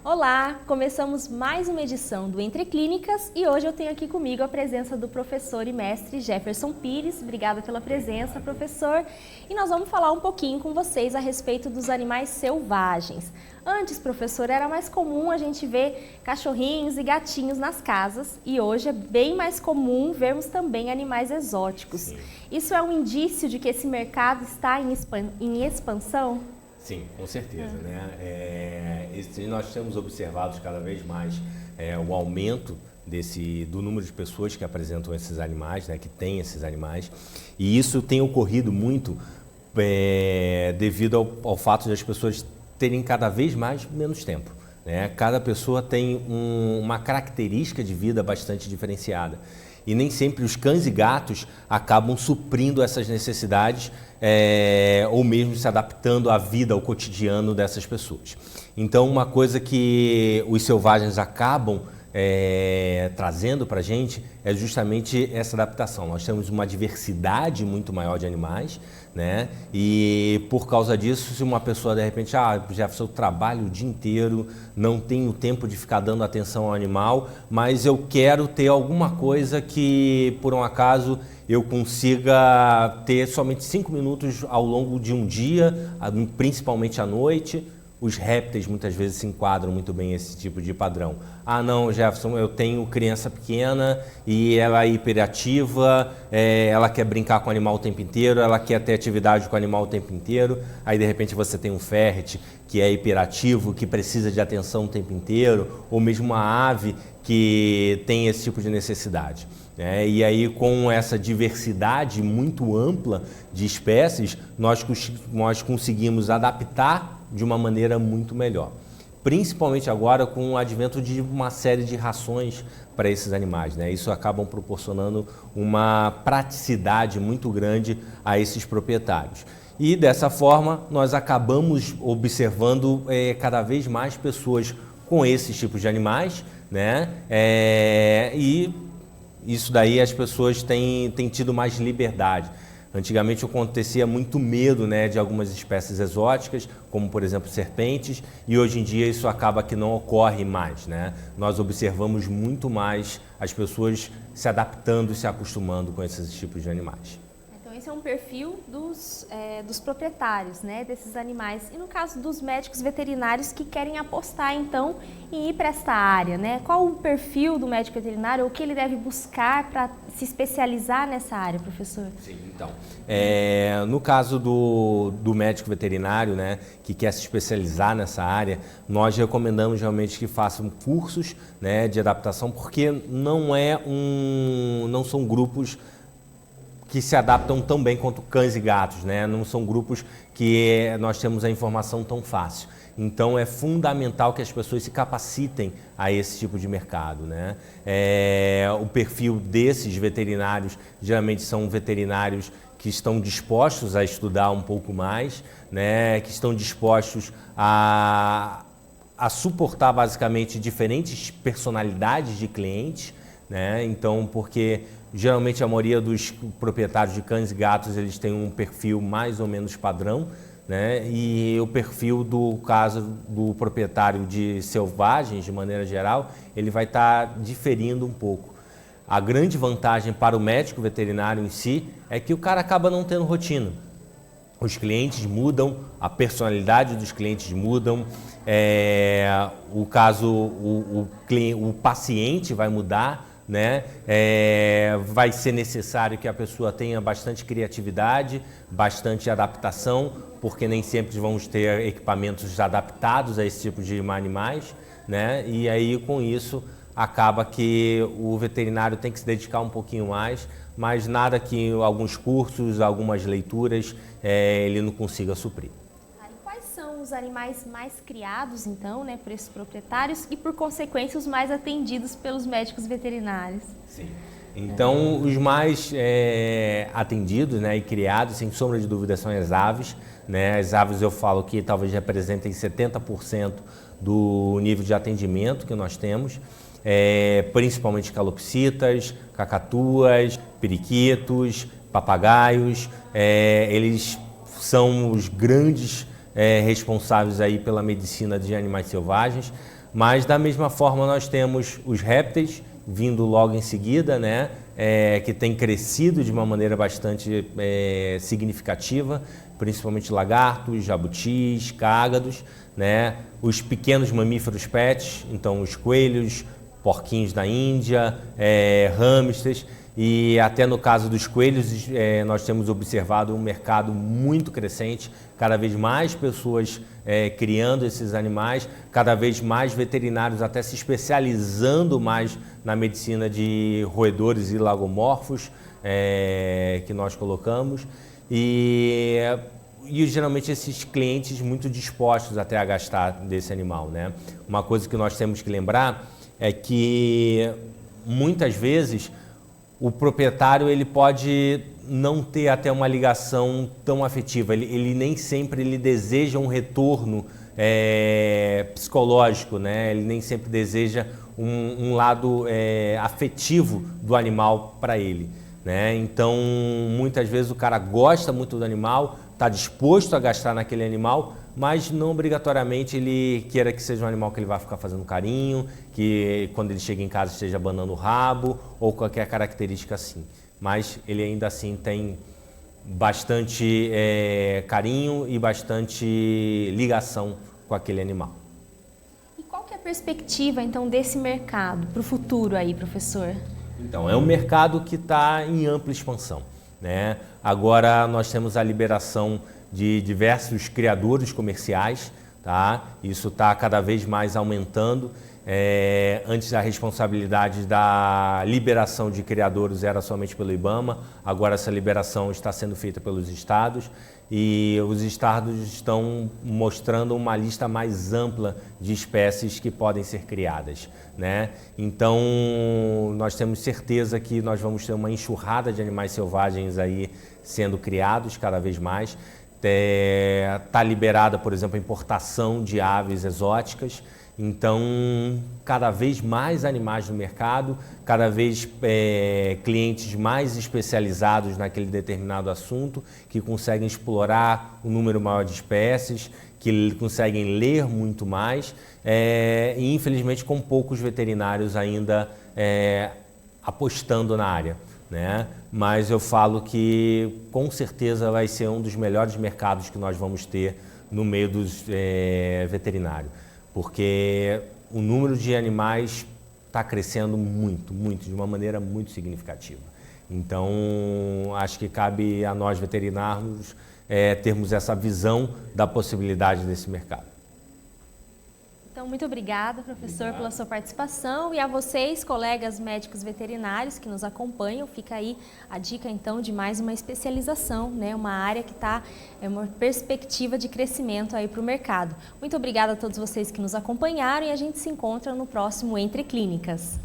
Olá, começamos mais uma edição do Entre Clínicas e hoje eu tenho aqui comigo a presença do professor e mestre Jefferson Pires. Obrigada pela presença, professor. E nós vamos falar um pouquinho com vocês a respeito dos animais selvagens. Antes, professor, era mais comum a gente ver cachorrinhos e gatinhos nas casas e hoje é bem mais comum vermos também animais exóticos. Sim. Isso é um indício de que esse mercado está em expansão? Sim, com certeza, né? Nós temos observado cada vez mais o aumento do número de pessoas que apresentam esses animais, né, que têm esses animais, e isso tem ocorrido muito devido ao fato de as pessoas terem cada vez menos tempo, né? Cada pessoa tem uma característica de vida bastante diferenciada. E nem sempre os cães e gatos acabam suprindo essas necessidades ou mesmo se adaptando à vida, ao cotidiano dessas pessoas. Então, uma coisa que os selvagens acabam trazendo para a gente é justamente essa adaptação. Nós temos uma diversidade muito maior de animais, né? E por causa disso, se uma pessoa de repente, Jefferson, eu trabalho o dia inteiro, não tenho tempo de ficar dando atenção ao animal, mas eu quero ter alguma coisa que, por um acaso, eu consiga ter somente 5 minutos ao longo de um dia, principalmente à noite. Os répteis muitas vezes se enquadram muito bem esse tipo de padrão. Ah, não, Jefferson, eu tenho criança pequena e ela é hiperativa, ela quer brincar com o animal o tempo inteiro, ela quer ter atividade com o animal o tempo inteiro. Aí, de repente, você tem um ferret que é hiperativo, que precisa de atenção o tempo inteiro, ou mesmo uma ave que tem esse tipo de necessidade. E aí, com essa diversidade muito ampla de espécies, nós conseguimos adaptar de uma maneira muito melhor. Principalmente agora com o advento de uma série de rações para esses animais, né? Isso acaba proporcionando uma praticidade muito grande a esses proprietários. E dessa forma, nós acabamos observando cada vez mais pessoas com esses tipos de animais, né? E isso daí as pessoas têm tido mais liberdade. Antigamente acontecia muito medo, né, de algumas espécies exóticas, como por exemplo serpentes, e hoje em dia isso acaba que não ocorre mais, né? Nós observamos muito mais as pessoas se adaptando e se acostumando com esses tipos de animais. Então esse é um perfil dos proprietários, né, desses animais. E no caso dos médicos veterinários que querem apostar então em ir para essa área, né? Qual o perfil do médico veterinário, ou o que ele deve buscar para se especializar nessa área, professor? Sim, então, no caso do médico veterinário, né, que quer se especializar nessa área, nós recomendamos realmente que façam cursos, né, de adaptação, porque não são grupos que se adaptam tão bem quanto cães e gatos, né? Não são grupos que nós temos a informação tão fácil. Então é fundamental que as pessoas se capacitem a esse tipo de mercado, né? O perfil desses veterinários geralmente são veterinários que estão dispostos a estudar um pouco mais, né? Que estão dispostos a suportar basicamente diferentes personalidades de clientes, né? Então, porque geralmente a maioria dos proprietários de cães e gatos eles têm um perfil mais ou menos padrão, né? E o perfil do caso do proprietário de selvagens, de maneira geral, ele vai estar diferindo um pouco. A grande vantagem para o médico veterinário em si é que o cara acaba não tendo rotina. Os clientes mudam, a personalidade dos clientes mudam, o paciente vai mudar, né? Vai ser necessário que a pessoa tenha bastante criatividade, bastante adaptação, porque nem sempre vamos ter equipamentos adaptados a esse tipo de animais, né? E aí com isso acaba que o veterinário tem que se dedicar um pouquinho mais, mas nada que alguns cursos, algumas leituras ele não consiga suprir. Quais são os animais mais criados, então, né, por esses proprietários e, por consequência, os mais atendidos pelos médicos veterinários? Sim. Então, os mais atendidos, né, e criados, sem sombra de dúvida, são as aves, né? As aves eu falo que talvez representem 70% do nível de atendimento que nós temos, principalmente calopsitas, cacatuas, periquitos, papagaios. Eles são os grandes responsáveis aí pela medicina de animais selvagens. Mas da mesma forma nós temos os répteis vindo logo em seguida, né? Que tem crescido de uma maneira bastante significativa, principalmente lagartos, jabutis, cágados, né? Os pequenos mamíferos pets, então os coelhos, porquinhos da Índia, hamsters, e até no caso dos coelhos nós temos observado um mercado muito crescente, cada vez mais pessoas criando esses animais, cada vez mais veterinários até se especializando mais na medicina de roedores e lagomorfos que nós colocamos, e geralmente esses clientes muito dispostos até a gastar desse animal, né? Uma coisa que nós temos que lembrar é que muitas vezes o proprietário ele pode não ter até uma ligação tão afetiva, ele nem sempre ele deseja um retorno psicológico, né? Ele nem sempre deseja um lado afetivo do animal para ele, né? Então muitas vezes o cara gosta muito do animal, está disposto a gastar naquele animal, mas não obrigatoriamente ele queira que seja um animal que ele vai ficar fazendo carinho, que quando ele chega em casa esteja abanando o rabo ou qualquer característica assim. Mas ele ainda assim tem bastante carinho e bastante ligação com aquele animal. E qual que é a perspectiva então desse mercado para o futuro aí, professor? Então, é um mercado que está em ampla expansão, né? Agora nós temos a liberação de diversos criadores comerciais, tá? Isso está cada vez mais aumentando. Antes a responsabilidade da liberação de criadores era somente pelo IBAMA, agora essa liberação está sendo feita pelos estados e os estados estão mostrando uma lista mais ampla de espécies que podem ser criadas, né? Então nós temos certeza que nós vamos ter uma enxurrada de animais selvagens aí sendo criados cada vez mais. Está liberada, por exemplo, a importação de aves exóticas. Então, cada vez mais animais no mercado, cada vez clientes mais especializados naquele determinado assunto, que conseguem explorar um número maior de espécies, que conseguem ler muito mais, e infelizmente com poucos veterinários ainda apostando na área, né? Mas eu falo que com certeza vai ser um dos melhores mercados que nós vamos ter no meio dos veterinários, porque o número de animais está crescendo muito, de uma maneira muito significativa. Então, acho que cabe a nós veterinários termos essa visão da possibilidade desse mercado. Então, muito obrigada, professor, pela sua participação, e a vocês, colegas médicos veterinários que nos acompanham, fica aí a dica, então, de mais uma especialização, né? Uma área que está, uma perspectiva de crescimento aí para o mercado. Muito obrigada a todos vocês que nos acompanharam e a gente se encontra no próximo Entre Clínicas.